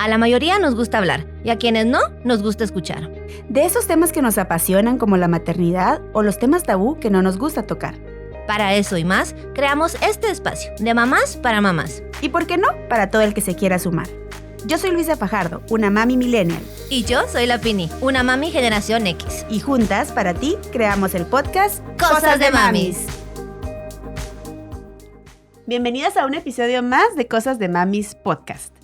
A la mayoría nos gusta hablar y a quienes no, nos gusta escuchar. De esos temas que nos apasionan como la maternidad o los temas tabú que no nos gusta tocar. Para eso y más, creamos este espacio de mamás para mamás. ¿Y por qué no? Para todo el que se quiera sumar. Yo soy Luisa Fajardo, una mami millennial. Y yo soy la Pini, una mami generación X. Y juntas, para ti, creamos el podcast Cosas de Mamis. Bienvenidas a un episodio más de Cosas de Mamis Podcast.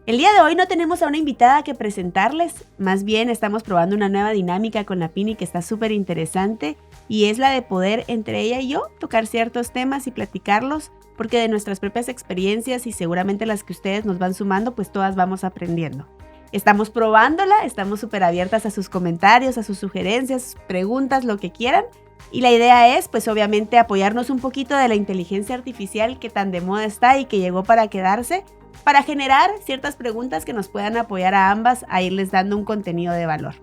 El día de hoy no tenemos a una invitada que presentarles, más bien estamos probando una nueva dinámica con la Pini que está súper interesante y es la de poder entre ella y yo tocar ciertos temas y platicarlos, porque de nuestras propias experiencias y seguramente las que ustedes nos van sumando, pues todas vamos aprendiendo. Estamos probándola, estamos súper abiertas a sus comentarios, a sus sugerencias, preguntas, lo que quieran. Y la idea es, pues obviamente, apoyarnos un poquito de la inteligencia artificial que tan de moda está y que llegó para quedarse, para generar ciertas preguntas que nos puedan apoyar a ambas a irles dando un contenido de valor.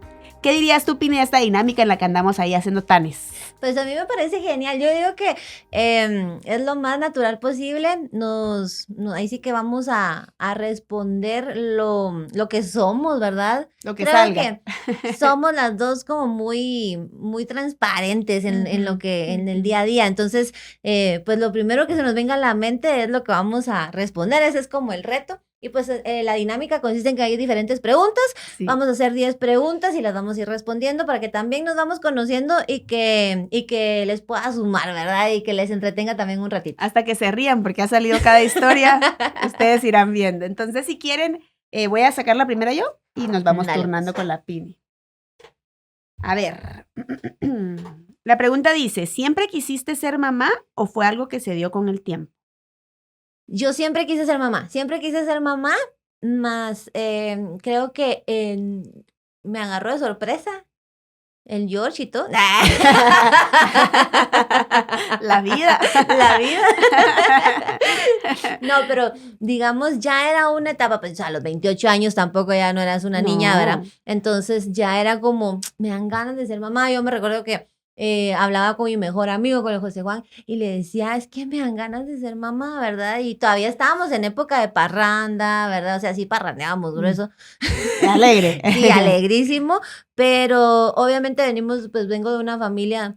¿Qué dirías tú, Pini, de esta dinámica en la que andamos ahí haciendo tanes? Pues a mí me parece genial. Yo digo que es lo más natural posible. Ahí sí que vamos a responder lo que somos, ¿verdad? Lo que Creo salga. que somos las dos como muy transparentes en lo que en el día a día. Entonces, pues lo primero que se nos venga a la mente es lo que vamos a responder. Ese es como el reto. Y pues la dinámica consiste en que hay diferentes preguntas. Sí. Vamos a hacer 10 preguntas y las vamos a ir respondiendo para que también nos vamos conociendo y que les pueda sumar, ¿verdad? Y que les entretenga también un ratito. Hasta que se rían, porque ha salido cada historia, ustedes irán viendo. Entonces, si quieren, voy a sacar la primera yo y nos vamos Dale, turnando pues. con la Pini. A ver, la pregunta dice, ¿siempre quisiste ser mamá o fue algo que se dio con el tiempo? Yo siempre quise ser mamá, más creo que me agarró de sorpresa el George y todo. La vida. La vida. No, pero digamos, ya era una etapa, pues a los 28 años tampoco ya no eras una niña, No. ¿verdad? Entonces ya era como, me dan ganas de ser mamá. Yo me recuerdo que hablaba con mi mejor amigo, con el José Juan, y le decía, es que me dan ganas de ser mamá, ¿verdad? Y todavía estábamos en época de parranda, ¿verdad? O sea, sí parrandeábamos grueso. Alegre. Sí, alegrísimo, pero obviamente vengo de una familia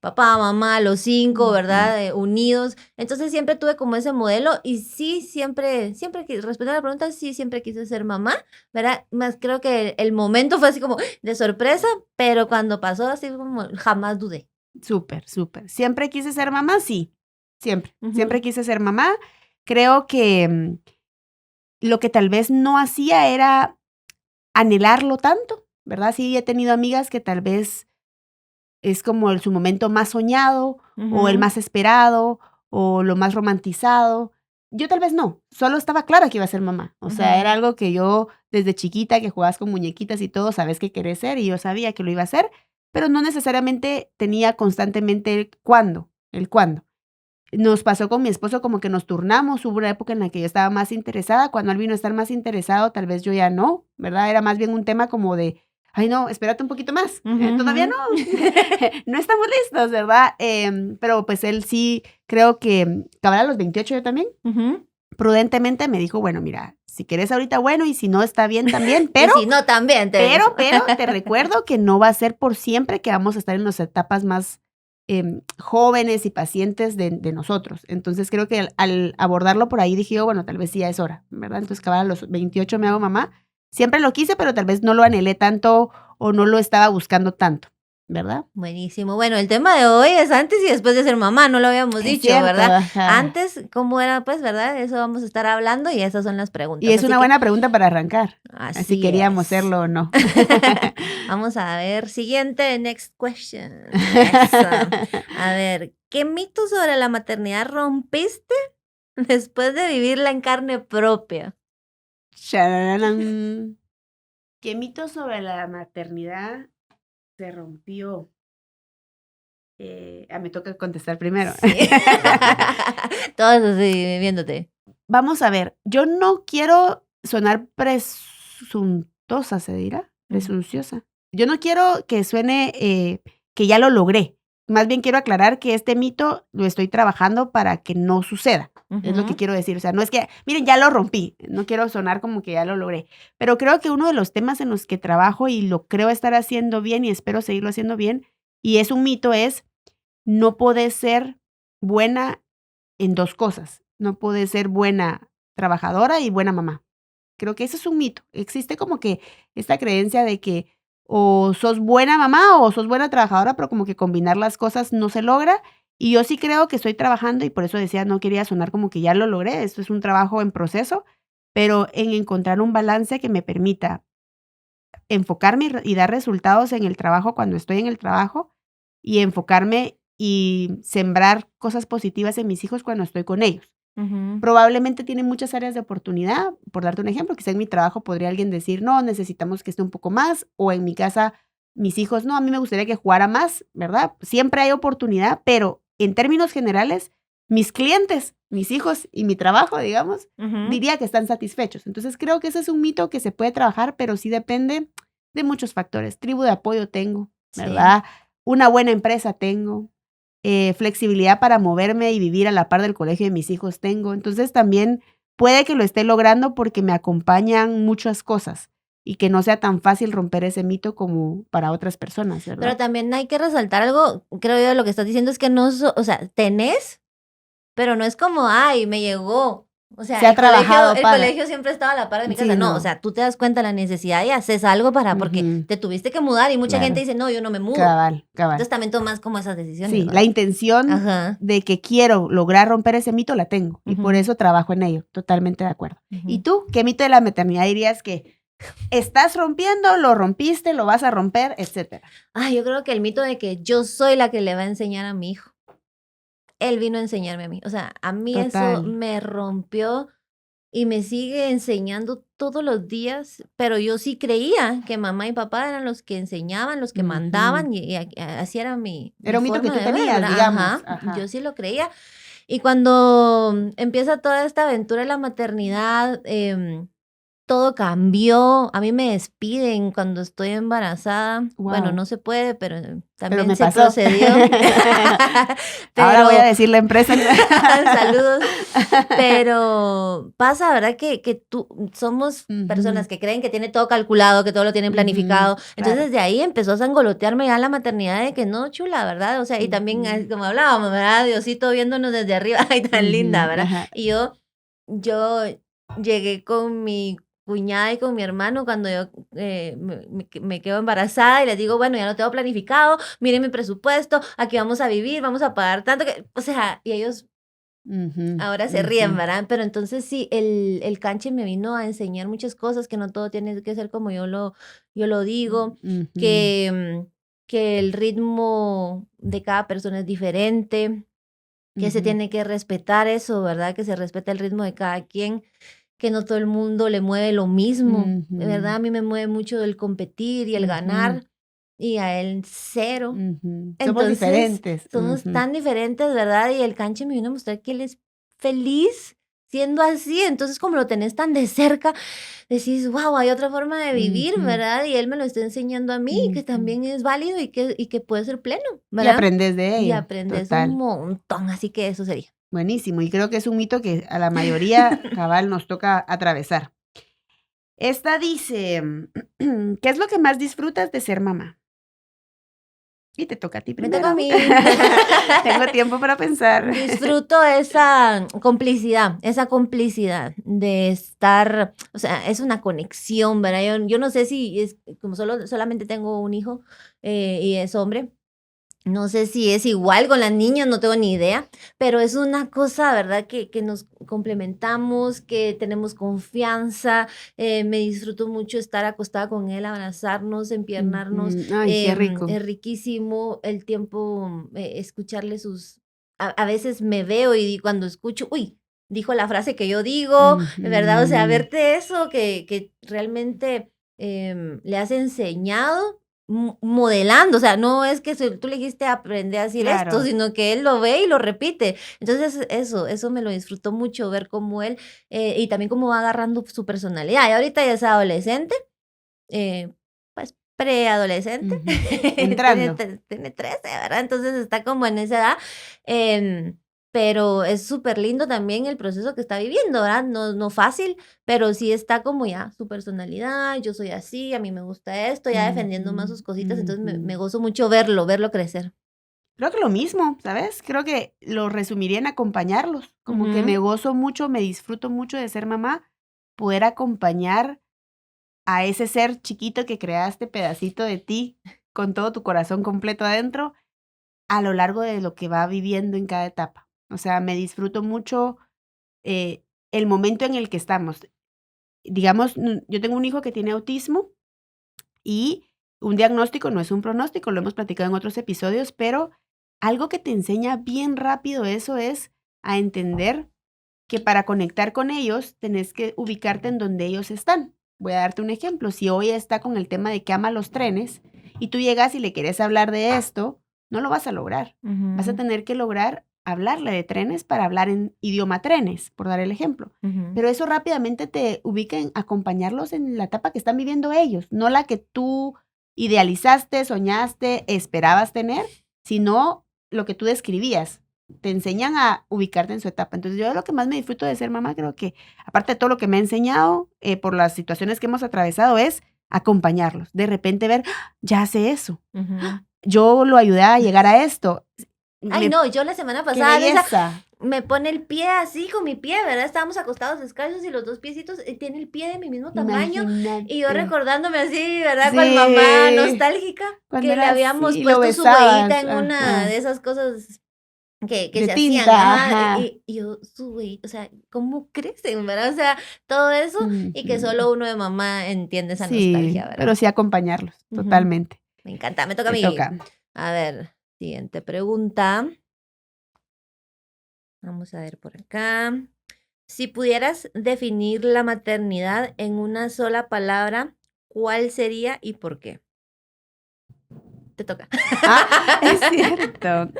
papá, mamá, los 5, ¿verdad? Unidos. Entonces siempre tuve como ese modelo y sí, siempre responder a la pregunta, sí, siempre quise ser mamá, ¿verdad? Más creo que el momento fue así como de sorpresa, pero cuando pasó así como jamás dudé. Súper, súper. ¿Siempre quise ser mamá? Sí, siempre. Ujú. Siempre quise ser mamá. Creo que lo que tal vez no hacía era anhelarlo tanto, ¿verdad? Sí, he tenido amigas que tal vez es como su momento más soñado o el Ujú. más esperado o lo más romantizado. Yo tal vez no, solo estaba clara que iba a ser mamá. O sea, Ujú. era algo que yo desde chiquita, que jugabas con muñequitas y todo, sabes que querés ser y yo sabía que lo iba a hacer, pero no necesariamente tenía constantemente el cuándo. Nos pasó con mi esposo como que nos turnamos, hubo una época en la que yo estaba más interesada, cuando él vino a estar más interesado, tal vez yo ya no, ¿verdad? Era más bien un tema como de, ay no, espérate un poquito más, Ujú, todavía ujú. no, no estamos listos, ¿verdad? Pero pues él sí, creo que, cabal a los 28 yo también, Ujú. prudentemente me dijo, bueno, mira, si quieres ahorita, bueno, y si no, está bien también, pero... Y si no, también te digo. Pero te recuerdo que no va a ser por siempre que vamos a estar en las etapas más jóvenes y pacientes de nosotros. Entonces creo que al abordarlo por ahí dije yo, bueno, tal vez sí ya es hora, ¿verdad? Entonces cabal a los 28 me hago mamá. Siempre lo quise, pero tal vez no lo anhelé tanto o no lo estaba buscando tanto, ¿verdad? Buenísimo. Bueno, el tema de hoy es antes y después de ser mamá, no lo habíamos Es dicho, cierto, ¿verdad? ajá. Antes, ¿cómo era? Pues, ¿verdad? Eso vamos a estar hablando y esas son las preguntas. Y es Así una que, buena pregunta para arrancar. Así así queríamos es. hacerlo o no. Vamos a ver, siguiente, next question. Eso. A ver, ¿qué mito sobre la maternidad rompiste después de vivirla en carne propia? Chararán. ¿Qué mito sobre la maternidad se rompió? Me toca contestar primero. Sí. Todos así, viéndote. Vamos a ver, yo no quiero sonar presuntuosa, ¿se dirá? Presunciosa. Yo no quiero que suene que ya lo logré, más bien quiero aclarar que este mito lo estoy trabajando para que no suceda. Es lo que quiero decir. O sea, no es que, miren, ya lo rompí. No quiero sonar como que ya lo logré. Pero creo que uno de los temas en los que trabajo y lo creo estar haciendo bien y espero seguirlo haciendo bien, y es un mito, es no podés ser buena en dos cosas. No podés ser buena trabajadora y buena mamá. Creo que eso es un mito. Existe como que esta creencia de que o sos buena mamá o sos buena trabajadora, pero como que combinar las cosas no se logra. Y yo sí creo que estoy trabajando y por eso decía, no quería sonar como que ya lo logré. Esto es un trabajo en proceso, pero en encontrar un balance que me permita enfocarme y dar resultados en el trabajo cuando estoy en el trabajo y enfocarme y sembrar cosas positivas en mis hijos cuando estoy con ellos. Probablemente tiene muchas áreas de oportunidad. Por darte un ejemplo, quizá en mi trabajo podría alguien decir, no, necesitamos que esté un poco más, o en mi casa, mis hijos, no, a mí me gustaría que jugara más, ¿verdad? Siempre hay oportunidad, pero en términos generales, mis clientes, mis hijos y mi trabajo, digamos, diría que están satisfechos. Entonces creo que ese es un mito que se puede trabajar, pero sí depende de muchos factores. Tribu de apoyo tengo, ¿verdad? Sí. Una buena empresa tengo. Flexibilidad para moverme y vivir a la par del colegio de mis hijos tengo. Entonces también puede que lo esté logrando porque me acompañan muchas cosas y que no sea tan fácil romper ese mito como para otras personas, ¿verdad? Pero también hay que resaltar algo, creo yo, lo que estás diciendo es que no, o sea, tenés, pero no es como, ay, me llegó. O sea, se ha trabajado el colegio siempre estaba a la par de mi casa. Sí, no, o sea, tú te das cuenta de la necesidad y haces algo para, porque te tuviste que mudar y mucha gente dice, no, yo no me mudo. Cabal. Entonces también tomas como esas decisiones. Sí, ¿no? la intención de que quiero lograr romper ese mito la tengo y por eso trabajo en ello, totalmente de acuerdo. ¿Y tú? ¿Qué mito de la maternidad dirías que estás rompiendo, lo rompiste, lo vas a romper, etcétera? Yo creo que el mito de que yo soy la que le va a enseñar a mi hijo. Él vino a enseñarme a mí. O sea, a mí eso me rompió y me sigue enseñando todos los días, pero yo sí creía que mamá y papá eran los que enseñaban, los que mandaban y así era mi Era un mito que tú tenías, ver, digamos. Ajá. Yo sí lo creía. Y cuando empieza toda esta aventura de la maternidad, todo cambió. A mí me despiden cuando estoy embarazada. Wow. Bueno, no se puede, pero también se procedió. Ahora voy a decir la empresa. Saludos. Pero pasa, ¿verdad? Que somos personas que creen que tiene todo calculado, que todo lo tienen planificado. Entonces, desde ahí empezó a sangolotearme ya la maternidad de que no, chula, ¿verdad? O sea, y también, como hablábamos, ¿verdad? Diosito viéndonos desde arriba, ay, tan linda, ¿verdad? Ajá. Y yo llegué con mi cuñada y con mi hermano cuando yo me quedo embarazada y les digo, bueno, ya lo tengo planificado, miren mi presupuesto, aquí vamos a vivir, vamos a pagar tanto, o sea, y ellos ahora se ríen, ¿verdad? Pero entonces sí, el canche me vino a enseñar muchas cosas, que no todo tiene que ser como yo lo digo, que el ritmo de cada persona es diferente, que se tiene que respetar eso, ¿verdad? Que se respeta el ritmo de cada quien, que no todo el mundo le mueve lo mismo, ¿verdad? A mí me mueve mucho el competir y el ganar, y a él cero. Entonces, somos diferentes. Somos tan diferentes, ¿verdad? Y el canche me vino a mostrar que él es feliz siendo así. Entonces, como lo tenés tan de cerca, decís, wow, hay otra forma de vivir, ¿verdad? Y él me lo está enseñando a mí, que también es válido y que puede ser pleno, ¿verdad? Y aprendes de ello. Y aprendes un montón, así que eso sería. Buenísimo, y creo que es un mito que a la mayoría, cabal, nos toca atravesar. Esta dice, ¿qué es lo que más disfrutas de ser mamá? Y te toca a ti primero. Me toca a mí. Tengo tiempo para pensar. Disfruto esa complicidad de estar, o sea, es una conexión, ¿verdad? Yo no sé si es, como solamente tengo un hijo y es hombre, no sé si es igual con las niñas, no tengo ni idea, pero es una cosa, ¿verdad? Que nos complementamos, que tenemos confianza. Me disfruto mucho estar acostada con él, abrazarnos, empiernarnos. Ay, qué rico. Es riquísimo el tiempo, escucharle a veces me veo y cuando escucho, uy, dijo la frase que yo digo, ¿verdad? O sea, verte eso que realmente le has enseñado modelando, o sea, no es que tú le dijiste aprender a decir esto, sino que él lo ve y lo repite. Entonces eso me lo disfrutó mucho, ver cómo él, y también cómo va agarrando su personalidad. Y ahorita ya es adolescente, pues preadolescente. Ujú. Entrando. Tiene 13, ¿verdad? Entonces está como en esa edad. Pero es súper lindo también el proceso que está viviendo, ¿verdad? No fácil, pero sí está como ya su personalidad, yo soy así, a mí me gusta esto, ya defendiendo más sus cositas, entonces me Ujú. gozo mucho verlo crecer. Creo que lo mismo, ¿sabes? Creo que lo resumiría en acompañarlos. Como que me Ujú, gozo mucho, me disfruto mucho de ser mamá, poder acompañar a ese ser chiquito que creaste, pedacito de ti, con todo tu corazón completo adentro, a lo largo de lo que va viviendo en cada etapa. O sea, me disfruto mucho el momento en el que estamos. Digamos, yo tengo un hijo que tiene autismo y un diagnóstico no es un pronóstico, lo hemos platicado en otros episodios, pero algo que te enseña bien rápido eso es a entender que para conectar con ellos tenés que ubicarte en donde ellos están. Voy a darte un ejemplo. Si hoy está con el tema de que ama los trenes y tú llegas y le quieres hablar de esto, no lo vas a lograr. Vas a ujú, tener que lograr hablarle de trenes para hablar en idioma trenes, por dar el ejemplo. ujú, Pero eso rápidamente te ubica en acompañarlos en la etapa que están viviendo ellos, no la que tú idealizaste, soñaste, esperabas tener, sino lo que tú describías. Te enseñan a ubicarte en su etapa. Entonces, yo lo que más me disfruto de ser mamá, creo que, aparte de todo lo que me ha enseñado, por las situaciones que hemos atravesado, es acompañarlos. De repente ver, ¡ah! Ya hace eso. ujú. Yo lo ayudé a llegar a esto. Ay, Me no, yo la semana Qué pasada, Luisa, belleza. me pone el pie así con mi pie, ¿verdad? Estábamos acostados descalzos y los dos piecitos tiene el pie de mi mismo tamaño. Y yo Imagínate. recordándome así, ¿verdad? Cual mamá Sí, nostálgica, cuando que le era habíamos así, lo puesto su huellita besabas. en una de Ajá. esas cosas que De se hacían, tinta, ajá. ajá. Y yo, su huellita, o sea, ¿cómo crecen, verdad? O sea, todo eso y que Ujú. solo uno de mamá entiende esa nostalgia, Sí, pero ¿verdad? sí acompañarlos, Ujú. totalmente. Me encanta, me toca a Te mí. toca. A ver, siguiente pregunta. Vamos a ver por acá. Si pudieras definir la maternidad en una sola palabra, ¿cuál sería y por qué? Te toca. Ah, es cierto.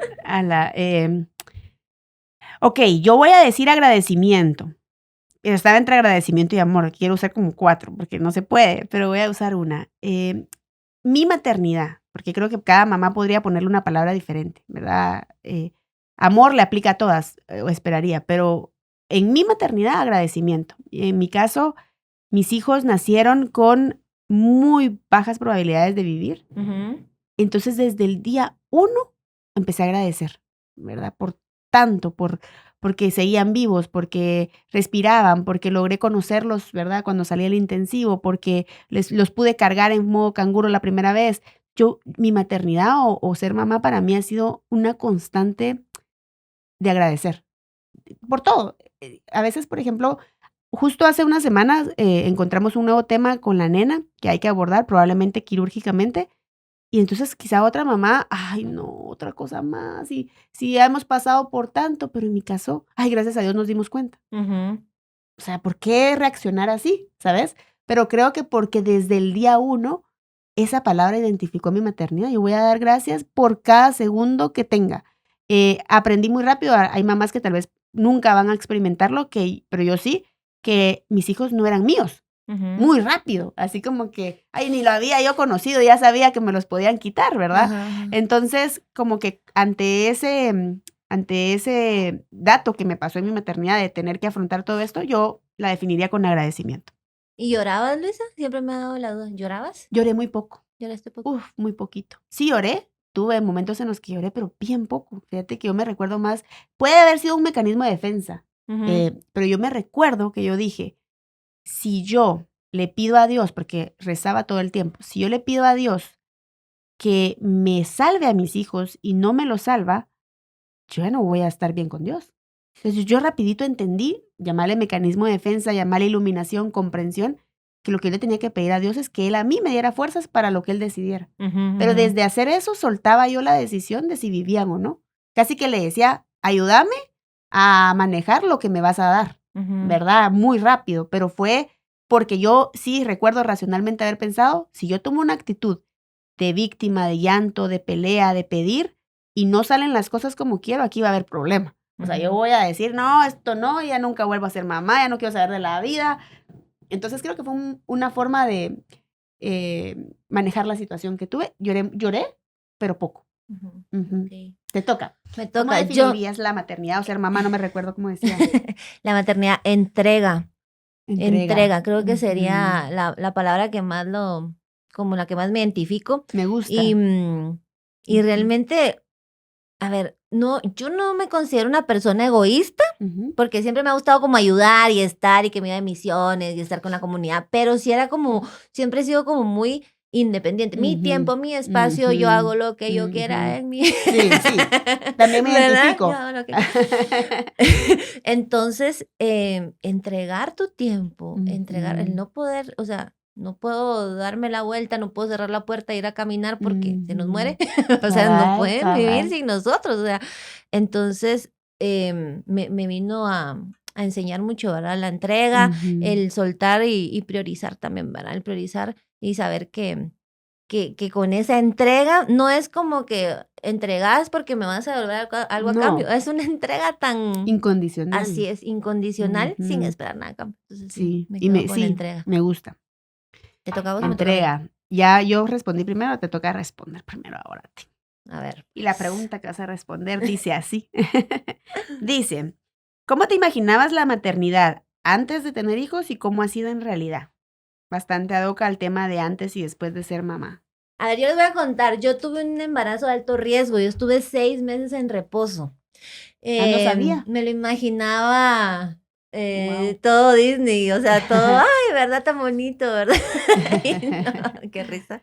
Ok, yo voy a decir agradecimiento. Pero estaba entre agradecimiento y amor. Quiero usar como 4 porque no se puede, pero voy a usar una. Mi maternidad, porque creo que cada mamá podría ponerle una palabra diferente, ¿verdad? Amor le aplica a todas, o esperaría, pero en mi maternidad, agradecimiento. En mi caso, mis hijos nacieron con muy bajas probabilidades de vivir. Ujú, Entonces, desde el día 1 empecé a agradecer, ¿verdad? Por tanto, porque seguían vivos, porque respiraban, porque logré conocerlos, ¿verdad? Cuando salí al intensivo, porque los pude cargar en modo canguro la primera vez. Mi maternidad o ser mamá para mí ha sido una constante de agradecer por todo. A veces, por ejemplo, justo hace unas semanas encontramos un nuevo tema con la nena que hay que abordar, probablemente quirúrgicamente, y entonces quizá otra mamá, ay no, otra cosa más, y sí ya hemos pasado por tanto, pero en mi caso, ay, gracias a Dios nos dimos cuenta. ujú, O sea, ¿por qué reaccionar así? ¿Sabes? Pero creo que porque desde el día 1 esa palabra identificó mi maternidad. Yo voy a dar gracias por cada segundo que tenga. Aprendí muy rápido, hay mamás que tal vez nunca van a experimentarlo, pero yo sí, que mis hijos no eran míos ujú. muy rápido, así como que, ay, ni lo había yo conocido, ya sabía que me los podían quitar, ¿verdad? Ajá, ajá. Entonces, como que ante ese dato que me pasó en mi maternidad de tener que afrontar todo esto, yo la definiría con agradecimiento. ¿Y llorabas, Luisa? Siempre me ha dado la duda. ¿Llorabas? Lloré muy poco, ¿Lloraste poco? muy poquito. Sí lloré, tuve momentos en los que lloré, pero bien poco. Fíjate que yo me recuerdo más, puede haber sido un mecanismo de defensa, Ujú, pero yo me recuerdo que yo dije, si yo le pido a Dios, porque rezaba todo el tiempo, si yo le pido a Dios que me salve a mis hijos y no me los salva, yo ya no voy a estar bien con Dios. Entonces yo rapidito entendí, llamarle mecanismo de defensa, llamarle iluminación, comprensión, que lo que yo le tenía que pedir a Dios es que Él a mí me diera fuerzas para lo que Él decidiera. ujú, Pero ujú, desde hacer eso soltaba yo la decisión de si vivían o no. Casi que le decía, ayúdame a manejar lo que me vas a dar, ujú, ¿verdad? Muy rápido, pero fue porque yo sí recuerdo racionalmente haber pensado, si yo tomo una actitud de víctima, de llanto, de pelea, de pedir, y no salen las cosas como quiero, aquí va a haber problema. O sea, yo ujú. voy a decir, no, esto no, ya nunca vuelvo a ser mamá, ya no quiero saber de la vida. Entonces creo que fue una forma manejar la situación que tuve. Lloré, pero poco. Ujú. Okay. Te toca. Me ¿Cómo toca. definirías la maternidad o ser mamá? No me recuerdo cómo decía. La maternidad, entrega. Creo que Ujú. sería la palabra que más como la que más me identifico. Me gusta. Y Ujú. realmente, a ver, yo no me considero una persona egoísta, Ujú. porque siempre me ha gustado como ayudar y estar y que me iba de misiones y estar con la comunidad, pero sí era como, siempre he sido como muy independiente. Mi Ujú. tiempo, mi espacio, yo hago Ujú. lo que yo quiera Ujú. en mi... Sí, sí. También me ¿Verdad? identifico. Yo hago lo que Entonces, entregar tu tiempo, entregar, el Ujú. no poder, o sea, no puedo darme la vuelta, no puedo cerrar la puerta e ir a caminar porque se nos Ujú. muere. O sea, no Cabal, pueden vivir cabal. sin nosotros. O sea, entonces me vino a enseñar mucho, ¿verdad? La entrega, Ujú. el soltar y priorizar también, ¿verdad? El priorizar y saber que con esa entrega no es como que entregas porque me vas a devolver algo a cambio, No, es una entrega tan, así incondicional. es, incondicional, sin Ujú. esperar nada a cambio. Entonces sí, Sí, me quedo con la sí, entrega. me gusta. ¿Te toca a vos o me toca a mí? Entrega. Ya yo respondí primero, te toca responder primero ahora a ti. A ver, Y la pues. pregunta que vas a responder dice así. Dice, ¿cómo te imaginabas la maternidad antes de tener hijos y cómo ha sido en realidad? Bastante ad hoc al tema de antes y después de ser mamá. A ver, yo les voy a contar, yo tuve un embarazo de alto riesgo, yo estuve 6 meses en reposo. Ah, no sabía. Me lo imaginaba Wow. todo Disney, o sea, todo, ay, ¿verdad? Tan bonito, ¿verdad? Ay, no, qué risa.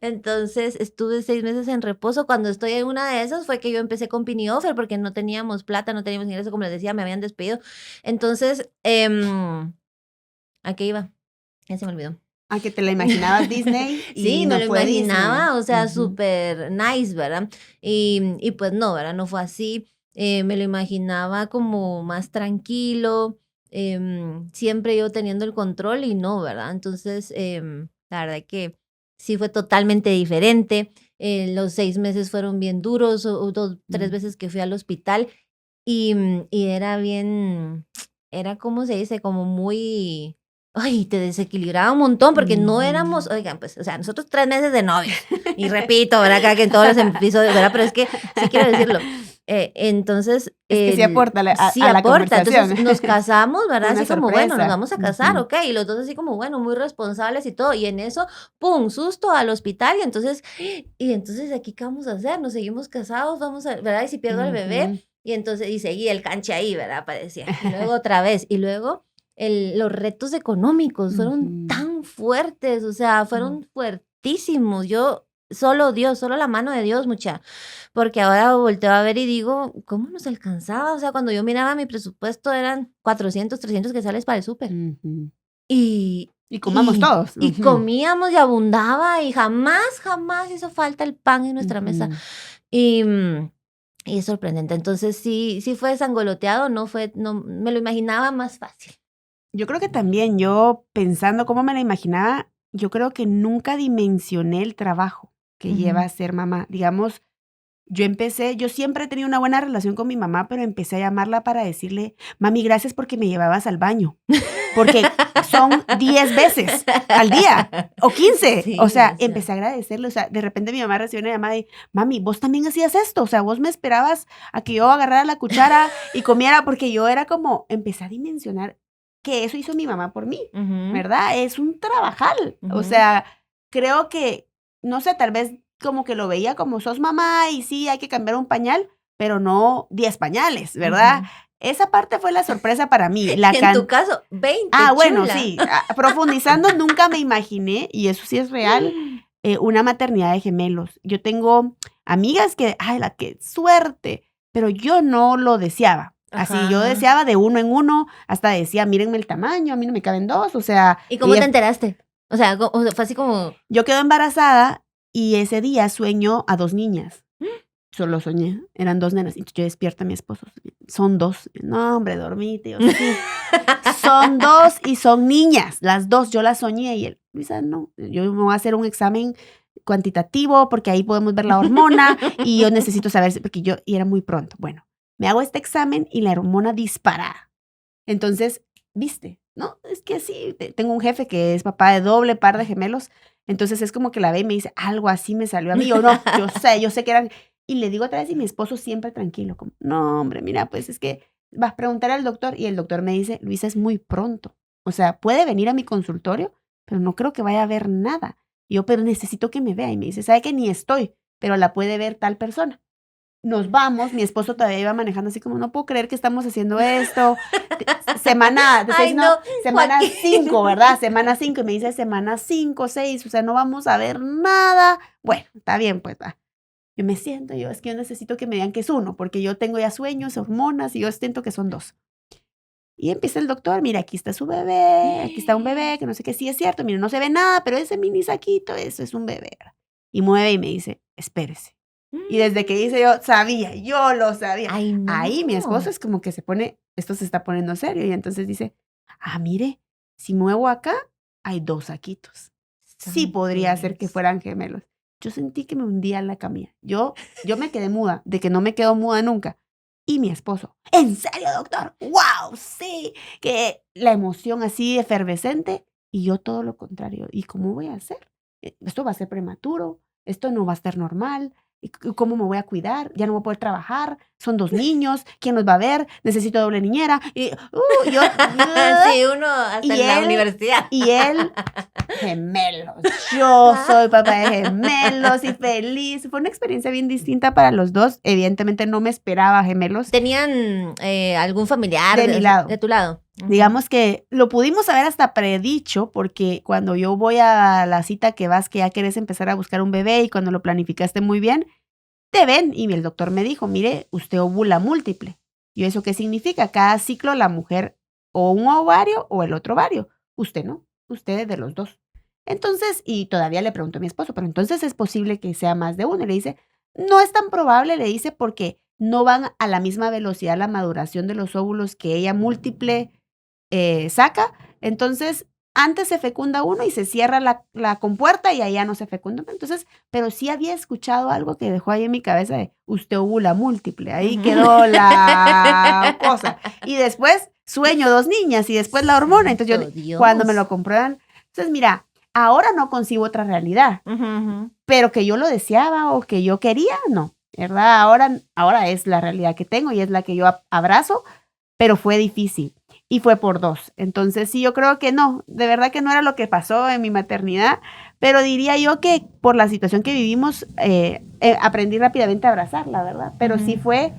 Entonces estuve 6 meses en reposo. Cuando estoy en una de esas fue que yo empecé con Pini Offer porque no teníamos plata, no teníamos ingreso, como les decía, me habían despedido. Entonces, ¿a qué iba? Ya se me olvidó. A que te la imaginabas Disney y Sí, me no lo fue Disney. imaginaba, o sea, Ujú. súper nice, ¿verdad? Y pues no, ¿verdad? No fue así. Me lo imaginaba como más tranquilo, siempre yo teniendo el control y no, ¿verdad? Entonces, la verdad que sí fue totalmente diferente. Los 6 meses fueron bien duros, o 3 Mm. veces que fui al hospital y era bien, era, ¿cómo se dice? Como muy... Ay, te desequilibraba un montón porque no éramos, Ujú. oigan, pues, o sea, nosotros 3 meses de novios. Y repito, ¿verdad? Cada que en todos los episodios, ¿verdad? Pero es que sí quiero decirlo. Entonces, Es que sí aporta sí a la aporta. conversación. Entonces nos casamos, ¿verdad? Fue una Así como, bueno, nos sorpresa. vamos a casar, Ujú. ok. Y los dos así como, bueno, muy responsables y todo. Y en eso, ¡pum! Susto al hospital. Y entonces, ¿aquí qué vamos a hacer? Nos seguimos casados, vamos a, ¿verdad? Y si pierdo al bebé. Ujú. Y entonces, y seguía el canche ahí, ¿verdad? Parecía. Y luego otra vez. Y luego los retos económicos fueron Ujú. tan fuertes, o sea, Mm. fueron fuertísimos. Solo Dios, solo la mano de Dios, mucha. Porque ahora volteo a ver y digo, ¿cómo nos alcanzaba? O sea, cuando yo miraba mi presupuesto eran 400, 300 que sales para el súper. Ujú. Y, Y comamos y, todos. y Ujú. comíamos y abundaba y jamás, jamás hizo falta el pan en nuestra mesa. Ujú. Y, y es sorprendente. Entonces sí fue sangoloteado, no, me lo imaginaba más fácil. Yo creo que también yo pensando cómo me la imaginaba, yo creo que nunca dimensioné el trabajo que lleva Ujú. a ser mamá. Digamos, yo siempre he tenido una buena relación con mi mamá, pero empecé a llamarla para decirle, mami, gracias porque me llevabas al baño, porque son 10 veces al día o 15. O Sí, sea, demasiado. empecé a agradecerle. O sea, de repente mi mamá recibió una llamada y, mami, vos también hacías esto. O sea, vos me esperabas a que yo agarrara la cuchara y comiera, porque yo era como, empecé a dimensionar que eso hizo mi mamá por mí, Ujú, ¿verdad? Es un trabajal. O ujú, sea, creo que, no sé, tal vez como que lo veía como sos mamá y sí, hay que cambiar un pañal, pero no 10 pañales, ¿verdad? ujú. Esa parte fue la sorpresa para mí. Y en tu caso, 20, Bueno, chula. sí, profundizando, nunca me imaginé, y eso sí es real, una maternidad de gemelos. Yo tengo amigas que, ay, la qué suerte, pero yo no lo deseaba. Así, Ajá, yo ajá. deseaba de uno en uno, hasta decía, mírenme el tamaño, a mí no me caben dos, o sea, ¿Y cómo y te enteraste? O sea, fue así como... yo quedo embarazada y ese día sueño a 2 niñas. Solo soñé, eran 2 nenas. Y yo despierto a mi esposo. Son 2. No, hombre, dormite. Yo, sí. Son 2 y son niñas. Las 2, yo las soñé. Y él, Luisa, no. Yo me voy a hacer un examen cuantitativo porque ahí podemos ver la hormona. Y yo necesito saber, y era muy pronto. Bueno, me hago este examen y la hormona disparada. Entonces, viste, No, es que sí, tengo un jefe que es papá de doble par de gemelos, entonces es como que la ve y me dice, algo así me salió a mí, o no, yo sé que eran, y le digo otra vez y mi esposo siempre tranquilo, como, no, hombre, mira, pues es que vas a preguntar al doctor y el doctor me dice, Luisa, es muy pronto, o sea, puede venir a mi consultorio, pero no creo que vaya a ver nada. Y yo, pero necesito que me vea, y me dice, ¿sabe que ni estoy? Pero la puede ver tal persona. Nos vamos, mi esposo todavía iba manejando así como, no puedo creer que estamos haciendo esto. Semana, te estoy Ay, diciendo, no, semana Joaquín. 5, ¿verdad? Semana 5, y me dice semana 5, 6, o sea, no vamos a ver nada. Bueno, está bien, pues va. Yo me siento, es que yo necesito que me digan que es 1, porque yo tengo ya sueños, hormonas, y yo siento que son 2. Y empieza el doctor, mira, aquí está su bebé, aquí está un bebé, que no sé qué, sí es cierto, mira, no se ve nada, pero ese mini saquito, eso es un bebé. Y mueve y me dice, espérese. Y desde que hice yo sabía, yo lo sabía. Ay, no. Ahí mi esposo es como que se pone, esto se está poniendo serio, y entonces dice, mire, si muevo acá, hay 2 saquitos. Sí Santo podría ser que Dios. fueran gemelos. Yo sentí que me hundía en la camilla. Yo me quedé muda, de que no me quedo muda nunca. Y mi esposo, ¿en serio, doctor? ¡Wow! Sí, que la emoción así efervescente. Y yo todo lo contrario. ¿Y cómo voy a hacer? Esto va a ser prematuro, esto no va a ser normal. ¿Y cómo me voy a cuidar? Ya no voy a poder trabajar. Son 2 niños. ¿Quién nos va a ver? Necesito doble niñera. Y yo. Sí, uno hasta Y en la él, universidad. y él, gemelos. Yo soy papá de gemelos y feliz. Fue una experiencia bien distinta para los dos. Evidentemente no me esperaba gemelos ¿Tenían algún familiar de mi lado. de tu lado? Digamos que lo pudimos haber hasta predicho, porque cuando yo voy a la cita que vas, que ya querés empezar a buscar un bebé y cuando lo planificaste muy bien, te ven y el doctor me dijo, mire, usted ovula múltiple. ¿Y eso qué significa? Cada ciclo la mujer o un ovario o el otro ovario. Usted no, usted es de los 2. Entonces, y todavía le pregunto a mi esposo, pero entonces es posible que sea más de uno. Y le dice, no es tan probable, le dice, porque no van a la misma velocidad la maduración de los óvulos que ella múltiple saca. Entonces, antes se fecunda uno y se cierra la compuerta y allá no se fecunda. Entonces, pero sí había escuchado algo que dejó ahí en mi cabeza de usted ovula múltiple. Ahí quedó la cosa. Y después sueño 2 niñas y después la hormona. Entonces yo, cuando me lo comprueban, entonces mira, ahora no concibo otra realidad, pero que yo lo deseaba o que yo quería, no, ¿verdad? Ahora es la realidad que tengo y es la que yo abrazo, pero fue difícil. Y fue por 2. Entonces, sí, yo creo que no, de verdad que no era lo que pasó en mi maternidad, pero diría yo que por la situación que vivimos, aprendí rápidamente a abrazarla, ¿verdad? Pero sí fue,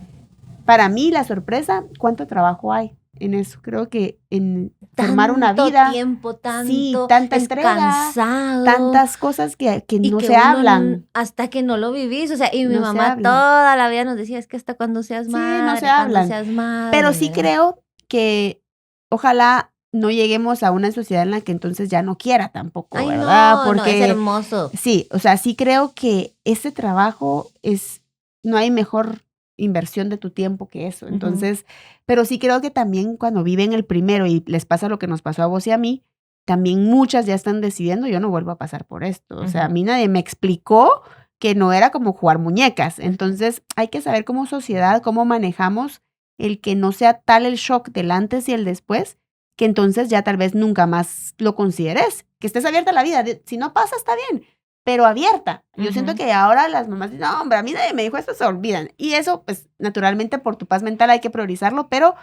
para mí, la sorpresa, cuánto trabajo hay en eso. Creo que en formar una vida. Tanto tiempo, tanto, sí, tanta es entrega, cansado. tantas cosas que Y no que se uno hablan. hasta que no lo vivís, o sea, y mi No se mamá hablan. toda la vida nos decía, es que hasta cuando seas Sí, madre, no se cuando hablan. seas madre, Pero sí ¿verdad? creo que ojalá no lleguemos a una sociedad en la que entonces ya no quiera tampoco, Ay, ¿verdad? no, no, es Porque hermoso. sí, o sea, sí creo que ese trabajo no hay mejor inversión de tu tiempo que eso. Entonces, pero sí creo que también cuando viven el primero y les pasa lo que nos pasó a vos y a mí, también muchas ya están decidiendo, yo no vuelvo a pasar por esto. O sea, a mí nadie me explicó que no era como jugar muñecas. Entonces, hay que saber como sociedad cómo manejamos el que no sea tal el shock del antes y el después, que entonces ya tal vez nunca más lo consideres, que estés abierta a la vida. Si no pasa, está bien, pero abierta. Yo siento que ahora las mamás dicen, no, hombre, a mí nadie me dijo esto, se olvidan. Y eso, pues, naturalmente por tu paz mental hay que priorizarlo, pero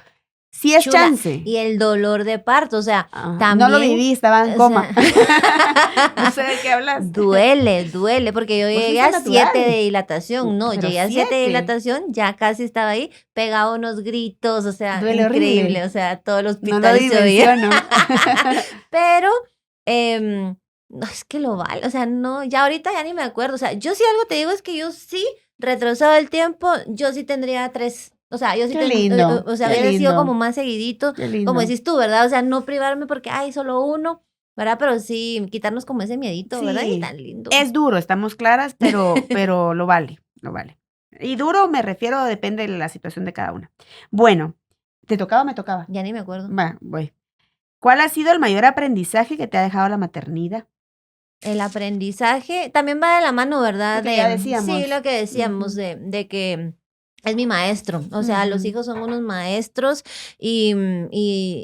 sí es Chula, chance. y el dolor de parto, o sea, también. No lo viví, estaba en o coma. sea, No sé de qué hablas. duele, porque yo Vos llegué fuiste a 7 natural. de dilatación, no, Pero llegué a 7 de 7. dilatación, ya casi estaba ahí, pegaba unos gritos, o sea, Duele increíble, horrible. o sea, todo el No hospital lo se oía. dimensiono. Pero, no, es que lo vale, o sea, no, ya ahorita ya ni me acuerdo, o sea, yo sí algo te digo es que yo sí, retrocado el tiempo, yo sí tendría 3, o sea, yo sí Qué tengo, lindo, o sea, qué hubiera sido como lindo, más seguidito, qué como lindo. decís tú, ¿verdad? O sea, no privarme porque, ay, solo uno, ¿verdad? Pero sí, quitarnos como ese miedito, ¿verdad? Y Sí, tan lindo. es duro, estamos claras, pero lo vale, lo vale. Y duro me refiero, depende de la situación de cada una. Bueno, ¿te tocaba o me tocaba? Ya ni me acuerdo. Va, voy. ¿Cuál ha sido el mayor aprendizaje que te ha dejado la maternidad? El aprendizaje también va de la mano, Lo ¿verdad? que ya Sí, decíamos. lo que decíamos Ujú. de que es mi maestro, o sea, los hijos son unos maestros y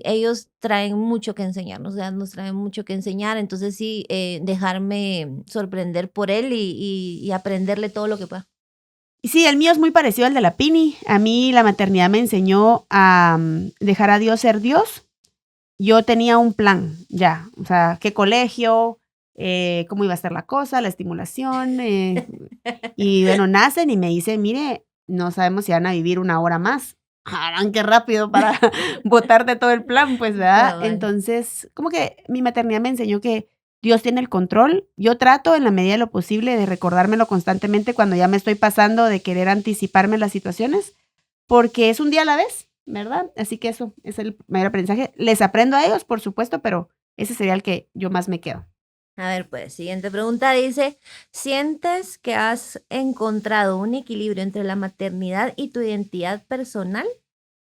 ellos traen mucho que enseñarnos, o sea, nos traen mucho que enseñar, entonces sí, dejarme sorprender por él y aprenderle todo lo que pueda. Y sí, el mío es muy parecido al de la Pini. A mí la maternidad me enseñó a dejar a Dios ser Dios. Yo tenía un plan ya, o sea, qué colegio, cómo iba a ser la cosa, la estimulación. Y bueno, nacen y me dicen, mire, no sabemos si van a vivir una hora más. Harán qué rápido para botarte todo el plan, pues, ¿verdad? Cabal. Entonces, como que mi maternidad me enseñó que Dios tiene el control. Yo trato en la medida de lo posible de recordármelo constantemente cuando ya me estoy pasando de querer anticiparme las situaciones, porque es un día a la vez, ¿verdad? Así que eso es el mayor aprendizaje. Les aprendo a ellos, por supuesto, pero ese sería el que yo más me quedo. A ver, pues, siguiente pregunta dice, ¿sientes que has encontrado un equilibrio entre la maternidad y tu identidad personal?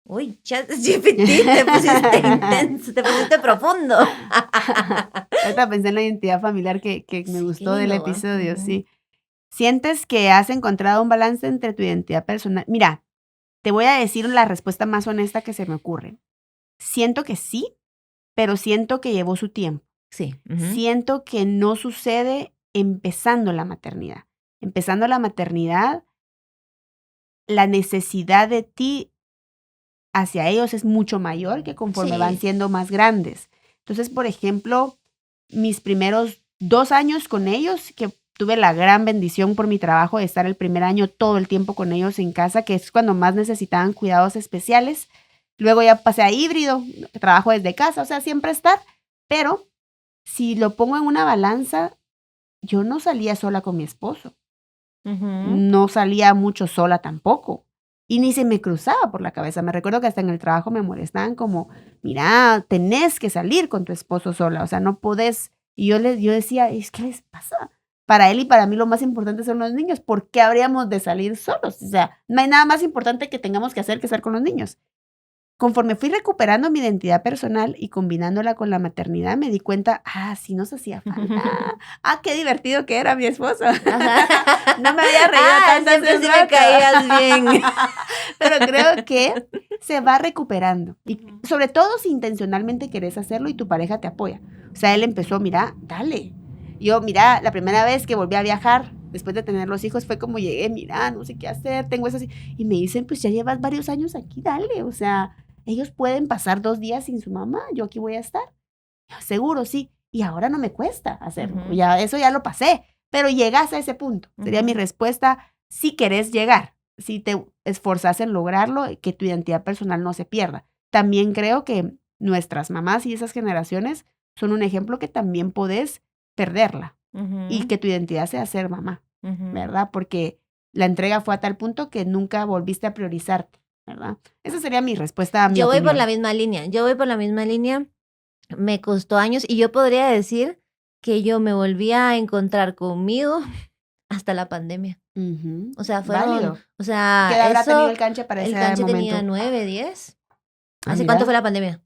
Uy, ChatGPT, te pusiste intenso, te pusiste profundo. Ahorita pensé en la identidad familiar que me Sí, gustó qué del lindo, ¿va? episodio, sí. ¿Sientes que has encontrado un balance entre tu identidad personal? Mira, te voy a decir la respuesta más honesta que se me ocurre. Siento que sí, pero siento que llevó su tiempo. Sí. Siento que no sucede empezando la maternidad. Empezando la maternidad, la necesidad de ti hacia ellos es mucho mayor que conforme van Sí. siendo más grandes. Entonces, por ejemplo, mis primeros 2 años con ellos, que tuve la gran bendición por mi trabajo de estar el primer año todo el tiempo con ellos en casa, que es cuando más necesitaban cuidados especiales. Luego ya pasé a híbrido, trabajo desde casa, o sea, siempre estar. Pero si lo pongo en una balanza, yo no salía sola con mi esposo. No salía mucho sola tampoco. Y ni se me cruzaba por la cabeza. Me recuerdo que hasta en el trabajo me molestaban como, mira, tenés que salir con tu esposo sola, o sea, no podés. Y yo decía, ¿qué les pasa? Para él y para mí lo más importante son los niños. ¿Por qué habríamos de salir solos? O sea, no hay nada más importante que tengamos que hacer que estar con los niños. Conforme fui recuperando mi identidad personal y combinándola con la maternidad, me di cuenta, sí nos hacía falta. Qué divertido que era mi esposo. Ajá. No me había reído tanto siempre hace sí me rato. caías bien. Pero creo que se va recuperando. Y sobre todo si intencionalmente querés hacerlo y tu pareja te apoya. O sea, él empezó, mira, dale. Yo, mira, la primera vez que volví a viajar, después de tener los hijos, fue como llegué, mira, no sé qué hacer, tengo eso así. Y me dicen, pues ya llevas varios años aquí, dale. O sea, ellos pueden pasar 2 días sin su mamá, yo aquí voy a estar. Yo, seguro, sí. Y ahora no me cuesta hacerlo. Ya, eso ya lo pasé. Pero llegas a ese punto. Sería mi respuesta, si querés llegar, si te esforzas en lograrlo, que tu identidad personal no se pierda. También creo que nuestras mamás y esas generaciones son un ejemplo que también podés perderla y que tu identidad sea ser mamá, ¿verdad? Porque la entrega fue a tal punto que nunca volviste a priorizarte, ¿verdad? Esa sería mi respuesta a mi Yo voy por opinión. la misma línea. Me costó años y yo podría decir que yo me volví a encontrar conmigo hasta la pandemia. O sea, Válido. o sea, ¿Qué edad habrá tenido el canche para el ese canche momento? tenía 9, 10. ¿Hace Mira. cuánto fue la pandemia?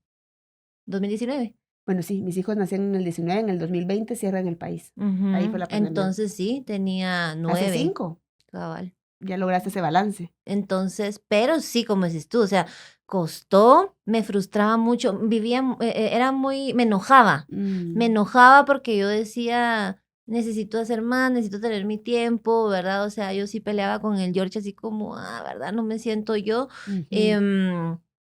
2019. Bueno, sí, mis hijos nacieron en el 19, en el 2020 cierran el país. Ahí fue la pandemia. Entonces sí, tenía 9. Hace 5. Cabal. Ya lograste ese balance. Entonces, pero sí, como dices tú, o sea, costó, me frustraba mucho, era me enojaba. Me enojaba porque yo decía, necesito hacer más, necesito tener mi tiempo, ¿verdad? O sea, yo sí peleaba con el George así como, ¿verdad? No me siento yo.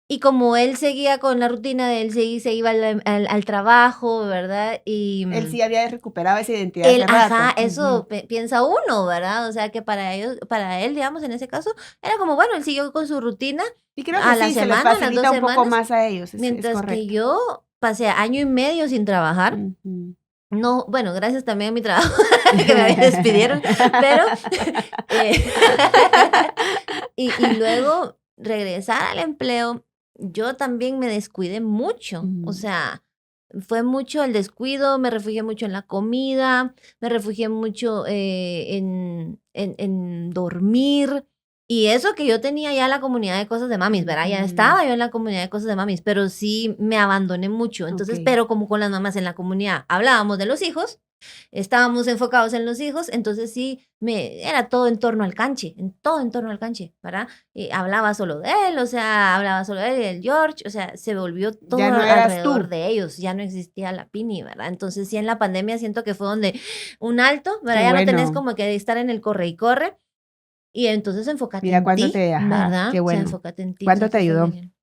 Y como él seguía con la rutina de él, se iba al trabajo, ¿verdad? Y Él sí había recuperado esa identidad él, hace rato. ajá, eso piensa uno, ¿verdad? O sea, que para él, digamos, en ese caso, era como, bueno, él siguió con su rutina Y creo a que la sí, se les semana, a las 2 facilita un poco semanas, más a ellos, es mientras que correcto. yo pasé año y medio sin trabajar. No, bueno, gracias también a mi trabajo, que me despidieron, pero y luego regresar al empleo, yo también me descuidé mucho, o sea, fue mucho el descuido, me refugié mucho en la comida, me refugié mucho en dormir, y eso que yo tenía ya la comunidad de cosas de mamis, ¿verdad? Ya estaba yo en la comunidad de cosas de mamis, pero sí me abandoné mucho, entonces, pero como con las mamás en la comunidad hablábamos de los hijos, estábamos enfocados en los hijos, entonces sí, era todo en torno al canche, todo en torno al canche, ¿verdad? Y hablaba solo de él, o sea, hablaba solo de él y del George, o sea, se volvió todo Ya no eras alrededor tú. de ellos, ya no existía la Pini, ¿verdad? Entonces sí, en la pandemia siento que fue donde un alto, ¿verdad? Qué Ya no tenés bueno. como que estar en el corre y corre, y entonces enfócate Mira en cuánto ti, te, ajá, ¿verdad? qué O sea, bueno. enfócate en ti, o ¿Cuánto sea, te que fue ayudó? genial.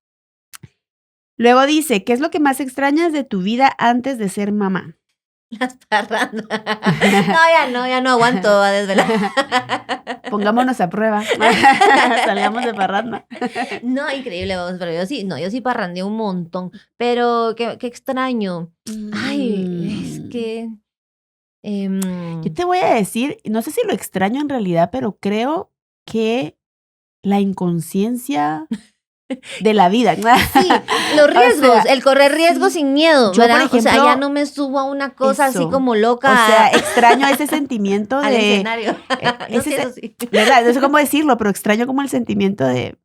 Luego dice, ¿qué es lo que más extrañas de tu vida antes de ser mamá? Las parrandas. No, ya no aguanto a desvelar. Pongámonos a prueba. Salgamos de parranda. No, increíble, vamos, pero yo sí parrandeé un montón, pero qué extraño. Ay, es Mm, que, Yo te voy a decir, no sé si lo extraño en realidad, pero creo que la inconsciencia de la vida. sí, los O riesgos, sea, el correr riesgos sí. sin miedo, Yo, por ¿verdad? O sea, ya ejemplo, no me subo a una cosa así eso. como O sea, loca extraño ese sentimiento al de, escenario. No, ese, sí, eso sí. ¿verdad? No sé cómo decirlo, pero extraño como el sentimiento de,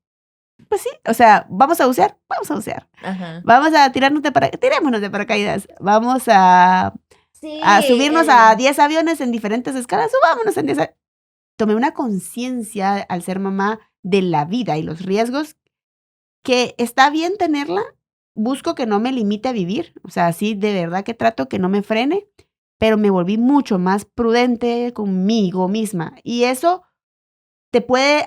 pues sí, o sea, vamos a bucear, vamos a bucear. Ajá. Vamos a tirémonos de paracaídas. Vamos Sí, a subirnos a 10 aviones en diferentes escalas, subámonos en 10. Tomé una conciencia al ser mamá de la vida y los riesgos que está bien tenerla. Busco que no me limite a vivir. O sea, sí, de verdad que trato que no me frene, pero me volví mucho más prudente conmigo misma. Y eso te puede,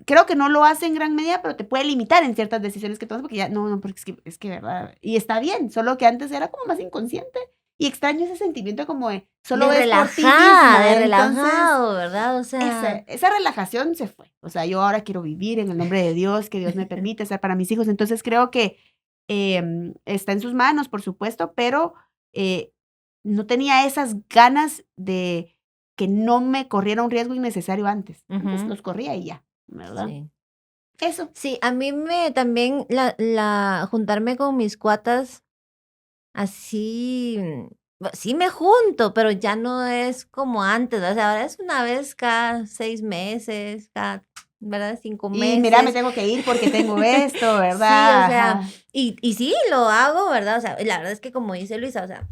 creo que no lo hace en gran medida, pero te puede limitar en ciertas decisiones que tomas porque ya, no, porque es que, ¿verdad? Y está bien, solo que antes era como más inconsciente y extraño ese sentimiento como de solo ves por ti misma. de Entonces, relajado, ¿verdad? O sea, esa relajación se fue. O sea, yo ahora quiero vivir en el nombre de Dios, que Dios me permite estar para mis hijos. Entonces, creo que está en sus manos, por supuesto, pero eh, no tenía esas ganas de que no me corriera un riesgo innecesario antes. Antes ujú, los corría y ya, ¿verdad? sí. Eso. Sí, a mí también juntarme con mis cuatas así, sí me junto, pero ya no es como antes, o sea, ahora es una vez cada 6 meses, ¿verdad? cinco Y mira, me meses. tengo que ir porque tengo esto, Sí, o ¿verdad? sea, Ajá. y sí, lo hago, ¿verdad? O sea, la verdad es que como dice Luisa, o sea,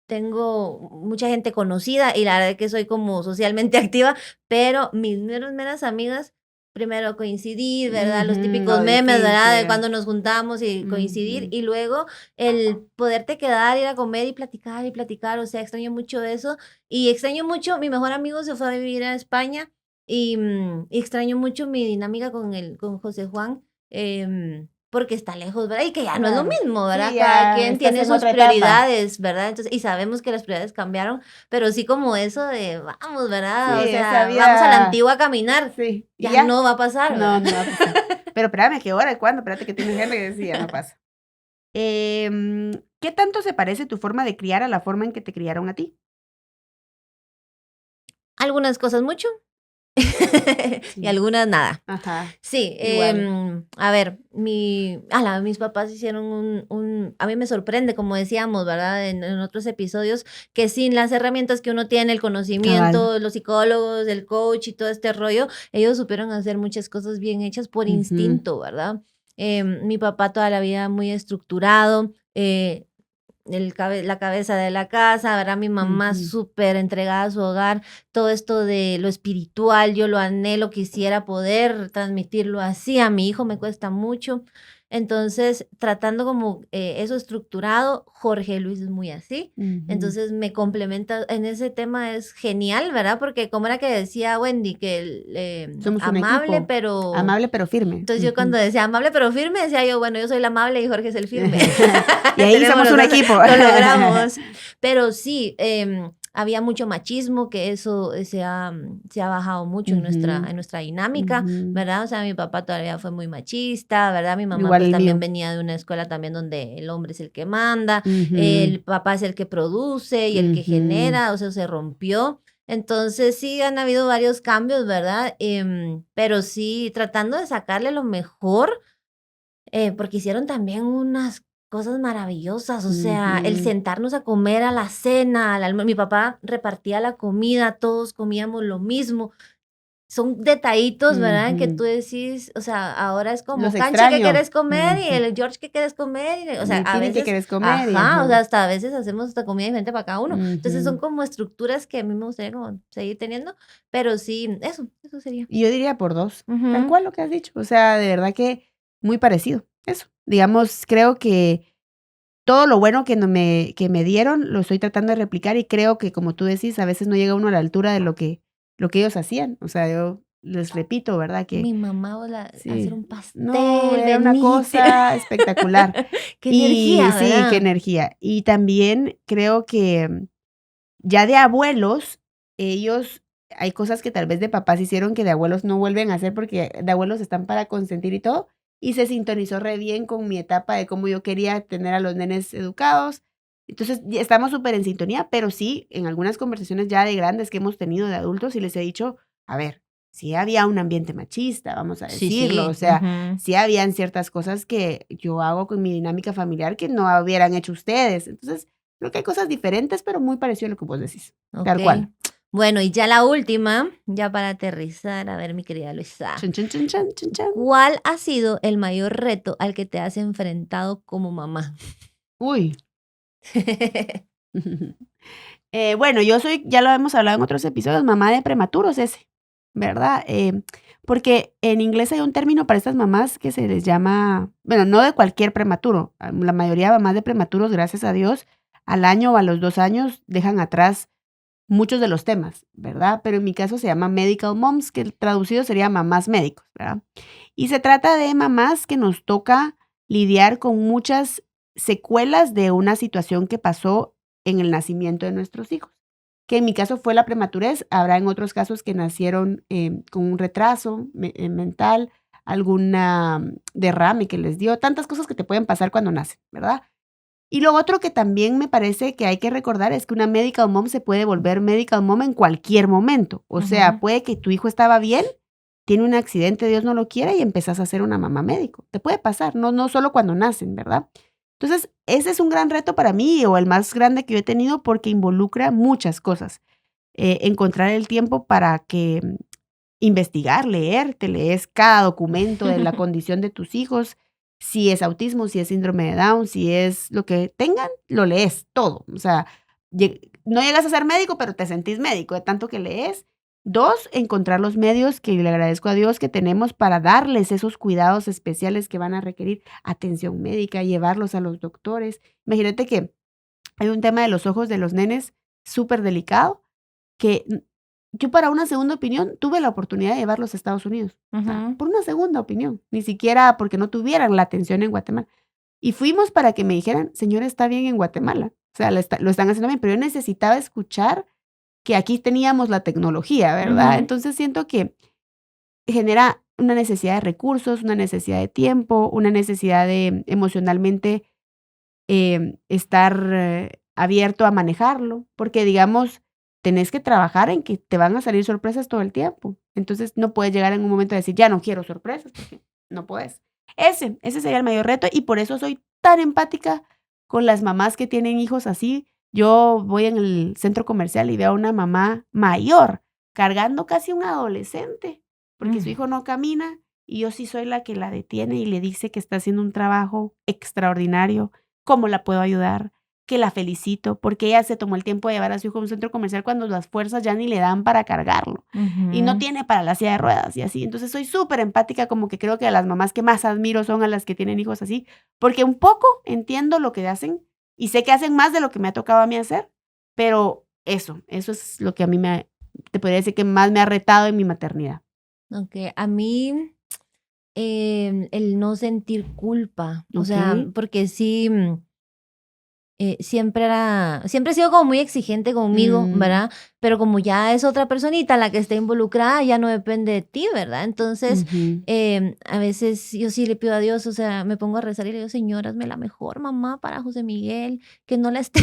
tengo mucha gente conocida y la verdad es que soy como socialmente activa, pero mis meras amigas, primero coincidir, ¿verdad? Los Ujú, típicos lo memes, ¿verdad? De difícil. cuando nos juntamos y coincidir, Ujú. y luego el poderte quedar, ir a comer y platicar, o sea, extraño mucho eso, y extraño mucho, mi mejor amigo se fue a vivir a España, y extraño mucho mi dinámica con José Juan, porque está lejos, ¿verdad? Y que ya no es lo Claro. mismo, ¿verdad? Sí, Cada ya quien estás tiene en sus otra etapa. prioridades, ¿verdad? Entonces, y sabemos que las prioridades cambiaron, pero sí como eso de, vamos, Sí, ¿verdad? O esa sea, vamos a la vida. antigua a caminar, Sí, y ya ya. no va a pasar, No, ¿verdad? no va a pasar. Pero espérame, ¿qué hora? ¿Cuándo? Espérate que tienes gente que decía, no pasa. ¿Qué tanto se parece tu forma de criar a la forma en que te criaron a ti? Algunas cosas mucho y Sí. algunas nada. Ajá, Sí, igual. a ver, mis papás hicieron a mí me sorprende, como decíamos, ¿verdad? En otros episodios, que sin las herramientas que uno tiene, el Cabal. conocimiento, los psicólogos, el coach y todo este rollo, ellos supieron hacer muchas cosas bien hechas por Ujú, instinto, ¿verdad? Mi papá toda la vida muy estructurado, la cabeza de la casa, ¿verdad? Mi mamá ujú. súper entregada a su hogar, todo esto de lo espiritual, yo lo anhelo, quisiera poder transmitirlo así, a mi hijo me cuesta mucho. Entonces, tratando como eso estructurado, Jorge Luis es muy así. Ujú. Entonces, me complementa en ese tema, es genial, ¿verdad? Porque como era que decía Wendy, que Somos un amable, equipo, pero amable pero firme. entonces yo cuando Ujú. decía amable pero firme, decía yo, bueno, yo soy la amable y Jorge es el firme. Y ahí Tenemos somos los un dos, equipo. lo logramos. Pero sí, había mucho machismo, que eso se ha bajado mucho en Ujú, nuestra dinámica, ujú. ¿verdad? O sea, mi papá todavía fue muy machista, ¿verdad? Mi mamá Igual pues el también mío. venía de una escuela también donde el hombre es el que manda, Ujú, el papá es el que produce y el que ujú. genera, o sea, se rompió. Entonces sí han habido varios cambios, ¿verdad? Pero sí tratando de sacarle lo mejor, porque hicieron también unas cosas maravillosas, o sea, el Ujú. sentarnos a comer a la cena, mi papá repartía la comida, todos comíamos lo mismo, son detallitos, ¿verdad? Que Ujú. tú decís, o sea, ahora es como, Los Canche, ¿qué extraño. quieres comer? Y Ujú. el George, ¿qué quieres comer? O sea, Mi a Pini, ¿qué veces, quieres comer? Y ajá, o ajá. sea, hasta a veces hacemos hasta comida diferente para cada uno. Entonces son Ujú. como estructuras que a mí me gustaría como seguir teniendo, pero sí, eso sería. Y yo diría por 2, tal Ujú. cual lo que has dicho. O sea, de verdad que muy parecido. Eso. Digamos, creo que todo lo bueno que me dieron lo estoy tratando de replicar y creo que, como tú decís, a veces no llega uno a la altura de lo que ellos hacían. O sea, yo les repito, ¿verdad? Que Mi mamá hacer sí, un no, pastel, era una venite. cosa espectacular. Qué Y energía, sí, qué ¿verdad? energía. Y también creo que ya de abuelos, ellos, hay cosas que tal vez de papás hicieron que de abuelos no vuelven a hacer porque de abuelos están para consentir y todo. Y se sintonizó re bien con mi etapa de cómo yo quería tener a los nenes educados. Entonces, estamos súper en sintonía, pero sí, en algunas conversaciones ya de grandes que hemos tenido de adultos, y les he dicho, a ver, sí había un ambiente machista, vamos a Sí, decirlo, o sí. sea, Ujú. sí habían ciertas cosas que yo hago con mi dinámica familiar que no hubieran hecho ustedes. Entonces, creo que hay cosas diferentes, pero muy parecido a lo que vos decís, Ok. tal cual. Bueno, y ya la última, ya para aterrizar, a ver, mi querida Luisa, Chan, chan, chan, chan, chan, chan. ¿cuál ha sido el mayor reto al que te has enfrentado como mamá? Uy. Bueno, yo soy, ya lo hemos hablado en otros episodios, mamá de prematuros ese, ¿verdad? Porque en inglés hay un término para estas mamás que se les llama, bueno, no de cualquier prematuro, la mayoría de mamás de prematuros, gracias a Dios, al año o a los 2 años dejan atrás muchos de los temas, ¿verdad? Pero en mi caso se llama medical moms, que traducido sería mamás médicos, ¿verdad? Y se trata de mamás que nos toca lidiar con muchas secuelas de una situación que pasó en el nacimiento de nuestros hijos, que en mi caso fue la prematurez, habrá en otros casos que nacieron con un retraso mental, alguna derrame que les dio, tantas cosas que te pueden pasar cuando nacen, ¿verdad? Y lo otro que también me parece que hay que recordar es que una medical mom se puede volver medical mom en cualquier momento. O sea, Ujú. puede que tu hijo estaba bien, tiene un accidente, Dios no lo quiera, y empezás a ser una mamá médico. Te puede pasar, no solo cuando nacen, ¿verdad? Entonces, ese es un gran reto para mí o el más grande que yo he tenido porque involucra muchas cosas. Encontrar el tiempo para que investigar, leer, te lees cada documento de la condición de tus hijos, si es autismo, si es síndrome de Down, si es lo que tengan, lo lees todo. O sea, no llegas a ser médico, pero te sentís médico de tanto que lees. 2, encontrar los medios que le agradezco a Dios que tenemos para darles esos cuidados especiales que van a requerir atención médica, llevarlos a los doctores. Imagínate que hay un tema de los ojos de los nenes súper delicado que yo para una segunda opinión tuve la oportunidad de llevarlos a Estados Unidos, o sea, Ujú. por una segunda opinión, ni siquiera porque no tuvieran la atención en Guatemala. Y fuimos para que me dijeran, señora, está bien en Guatemala, o sea, lo están haciendo bien, pero yo necesitaba escuchar que aquí teníamos la tecnología, ¿verdad? Ujú. Entonces siento que genera una necesidad de recursos, una necesidad de tiempo, una necesidad de emocionalmente estar abierto a manejarlo, porque digamos, tenés que trabajar en que te van a salir sorpresas todo el tiempo. Entonces no puedes llegar en un momento a decir, ya no quiero sorpresas, porque no puedes. Ese sería el mayor reto y por eso soy tan empática con las mamás que tienen hijos así. Yo voy en el centro comercial y veo a una mamá mayor cargando casi un adolescente, porque su Mm. hijo no camina y yo sí soy la que la detiene y le dice que está haciendo un trabajo extraordinario, cómo la puedo ayudar, que la felicito, porque ella se tomó el tiempo de llevar a su hijo a un centro comercial cuando las fuerzas ya ni le dan para cargarlo y no Ujú. tiene para la silla de ruedas y así. Entonces soy súper empática, como que creo que a las mamás que más admiro son a las que tienen hijos así, porque un poco entiendo lo que hacen y sé que hacen más de lo que me ha tocado a mí hacer, pero eso es lo que a mí te podría decir que más me ha retado en mi maternidad. Ok, a mí el no sentir culpa, o ¿Ok? sea, porque sí, siempre he sido como muy exigente conmigo, Mm, ¿verdad? Pero como ya es otra personita la que está involucrada, ya no depende de ti, ¿verdad? Entonces, ujú, a veces yo sí le pido a Dios, o sea, me pongo a rezar y le digo, Señor, hazme la mejor mamá para José Miguel, que no la esté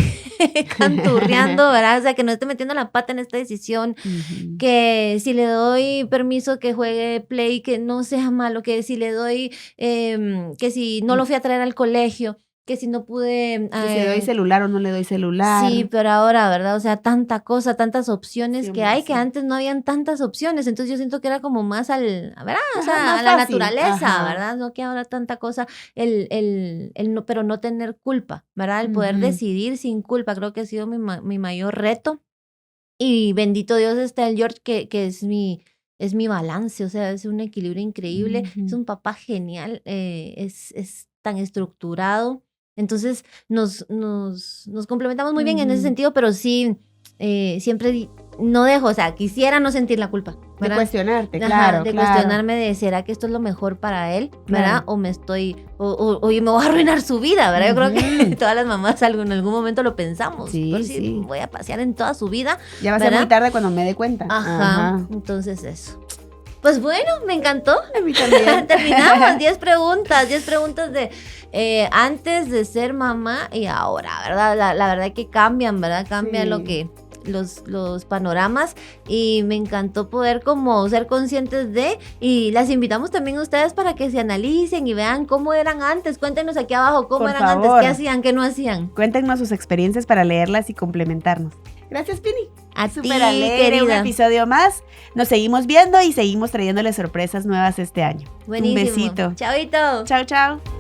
canturreando, ¿verdad? O sea, que no esté metiendo la pata en esta decisión, ujú, que si le doy permiso que juegue Play, que no sea malo, que si le doy, que si no lo fui a traer al colegio. que si no pude... Que si le doy celular o no le doy celular. Sí, pero ahora, ¿verdad? O sea, tanta cosa, tantas opciones Sí, que hombre, hay, sí. que antes no habían tantas opciones. Entonces yo siento que era como más ¿verdad? O Ajá, sea, más a la fácil, naturaleza, ajá. ¿verdad? No que ahora tanta cosa, no, pero no tener culpa, ¿verdad? El poder Ujú. decidir sin culpa, creo que ha sido mi mayor reto. Y bendito Dios está el George, que es mi balance, o sea, es un equilibrio increíble, es Ujú. un papá genial, es tan estructurado. Entonces nos complementamos muy bien en ese Ujú. sentido, pero sí, siempre no dejo, o sea, quisiera no sentir la culpa, De ¿verdad? cuestionarte, Ajá, claro, de claro. cuestionarme de, ¿será que esto es lo mejor para él? ¿Verdad? Claro. O me estoy, o me voy a arruinar su vida, ¿verdad? Yo creo que Ujú. todas las mamás en algún momento lo pensamos. Sí, Por si sí. voy a pasear en toda su vida, Ya va a ser ¿verdad? muy tarde cuando me dé cuenta. Ajá, entonces eso. Pues bueno, me encantó. A mí también. Terminamos, 10 preguntas de antes de ser mamá y ahora, ¿verdad? La verdad que cambian, ¿verdad? Cambian Sí. lo que los panoramas y me encantó poder como ser conscientes de, y las invitamos también a ustedes para que se analicen y vean cómo eran antes. Cuéntenos aquí abajo cómo Por eran antes, favor. qué hacían, qué no hacían. Cuéntenos sus experiencias para leerlas y complementarnos. Gracias, Pini. A ti, Súper alegre, un querida. episodio más. Nos seguimos viendo y seguimos trayéndoles sorpresas nuevas este año. Buenísimo. Un besito. Chaito. Chao, chao.